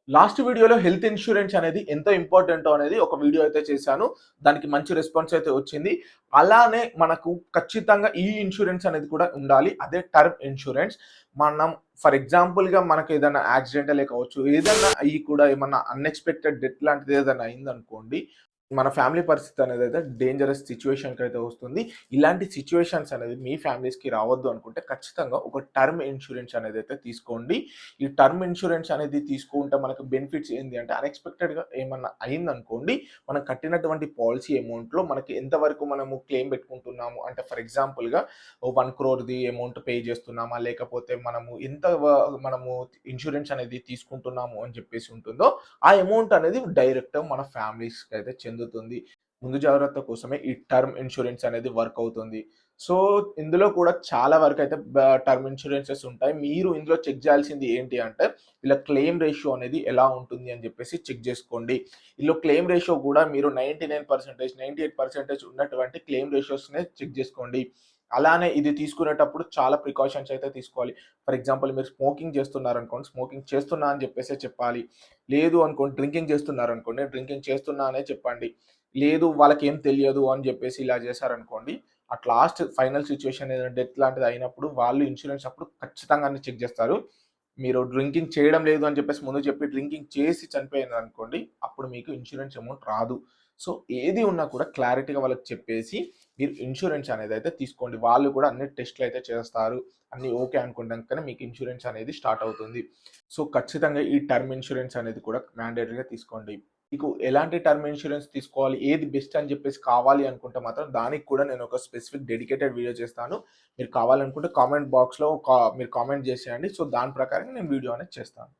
Last వీడియోలో health insurance అనేది ఎంత ఇంపార్టెంటో అనేది ఒక వీడియో అయితే చేశాను. దానికి మంచి రెస్పాన్స్ అయితే వచ్చింది. అలానే మనకు ఖచ్చితంగా ఈ ఇన్స్యూరెన్స్ అనేది కూడా ఉండాలి. అదే టర్మ్ ఇన్స్యూరెన్స్. మనం ఫర్ ఎగ్జాంపుల్‌గా మనకేదైనా యాక్సిడెంటలే కావచ్చు, ఏదన్నా అయ్యి కూడా ఏమన్నా అన్‌ఎక్స్‌పెక్టెడ్ డెత్ లాంటిది ఏదైనా అయిందనుకోండి, మన ఫ్యామిలీ పరిస్థితి అనేదైతే డేంజరస్ సిట్యుయేషన్‌కైతే వస్తుంది. ఇలాంటి సిట్యుయేషన్స్ అనేది మీ ఫ్యామిలీస్‌కి రావద్దు అనుకుంటే ఖచ్చితంగా ఒక టర్మ్ ఇన్స్యూరెన్స్ అనేదైతే తీసుకోండి. ఈ టర్మ్ ఇన్స్యూరెన్స్ అనేది తీసుకుంటే మనకు బెనిఫిట్స్ ఏంది అంటే అన్‌ఎక్స్‌పెక్టెడ్‌గా ఏమన్నా అయిందనుకోండి, మనం కట్టినటువంటి పాలిసీ అమౌంట్‌లో మనకి ఎంతవరకు మనము క్లెయిమ్ పెట్టుకుంటున్నాము అంటే ఫర్ ఎగ్జాంపుల్‌గా ఓ 1,00,00,000ది అమౌంట్ పే చేస్తున్నామా? లేకపోతే మనము ఇన్స్యూరెన్స్ అనేది తీసుకుంటున్నాము అని చెప్పేసి ఉంటుందో, ఆ అమౌంట్ అనేది డైరెక్ట్ మన ఫ్యామిలీస్‌కైతే చెందుతుంది. ముందు జాగ్రత్త కోసమే ఈ టర్మ్ ఇన్స్యూరెన్స్ అనేది వర్క్ అవుతుంది. సో, ఇందులో కూడా చాలా వరకైతే టర్మ్ ఇన్స్యూరెన్సెస్ ఉంటాయి. మీరు ఇందులో చెక్ చేయాల్సింది ఏంటి అంటే, ఇలా క్లెయిమ్ రేషియో అనేది ఎలా ఉంటుంది అని చెప్పేసి చెక్ చేసుకోండి. ఇందులో క్లెయిమ్ రేషియో కూడా మీరు 99%, 98% ఉన్నటువంటి క్లెయిమ్ రేషియోస్‌నే చెక్ చేసుకోండి. అలానే ఇది తీసుకునేటప్పుడు చాలా ప్రికాషన్స్ అయితే తీసుకోవాలి. ఫర్ ఎగ్జాంపుల్ మీరు స్మోకింగ్ చేస్తున్నారనుకోండి, స్మోకింగ్ చేస్తున్నా అని చెప్పేసే చెప్పాలి. లేదు అనుకోండి డ్రింకింగ్ చేస్తున్నారనుకోండి, డ్రింకింగ్ చేస్తున్నా అనే చెప్పండి. లేదు వాళ్ళకేం తెలియదు అని చెప్పేసి ఇలా చేశారనుకోండి, అట్ లాస్ట్ ఫైనల్ సిట్యుయేషన్ ఏదైనా డెత్ లాంటిది అయినప్పుడు వాళ్ళు ఇన్స్యూరెన్స్ అప్పుడు ఖచ్చితంగా అన్ని చెక్ చేస్తారు. మీరు డ్రింకింగ్ చేయడం లేదు అని చెప్పేసి ముందు చెప్పి డ్రింకింగ్ చేసి చనిపోయారనుకోండి, అప్పుడు మీకు ఇన్స్యూరెన్స్ అమౌంట్ రాదు. సో, ఏది ఉన్నా కూడా క్లారిటీగా వాళ్ళకి చెప్పేసి మీరు ఇన్స్యూరెన్స్ అనేదైతే తీసుకోండి. వాళ్ళు కూడా అన్ని టెస్ట్‌లయితే చేస్తారు. అన్నీ ఓకే అనుకున్నాకనే మీకు ఇన్స్యూరెన్స్ అనేది స్టార్ట్ అవుతుంది. సో, ఖచ్చితంగా ఈ టర్మ్ ఇన్స్యూరెన్స్ అనేది కూడా మ్యాండేటరీగా తీసుకోండి. మీకు ఎలాంటి టర్మ్ ఇన్స్యూరెన్స్ తీసుకోవాలి, ఏది బెస్ట్ అని చెప్పేసి కావాలి అనుకుంటే మాత్రం దానికి కూడా నేను ఒక స్పెసిఫిక్ డెడికేటెడ్ వీడియో చేస్తాను. మీరు కావాలనుకుంటే కామెంట్ బాక్స్‌లో మీరు కామెంట్ చేసేయండి. సో, దాని ప్రకారంగా నేను వీడియో అనేది చేస్తాను.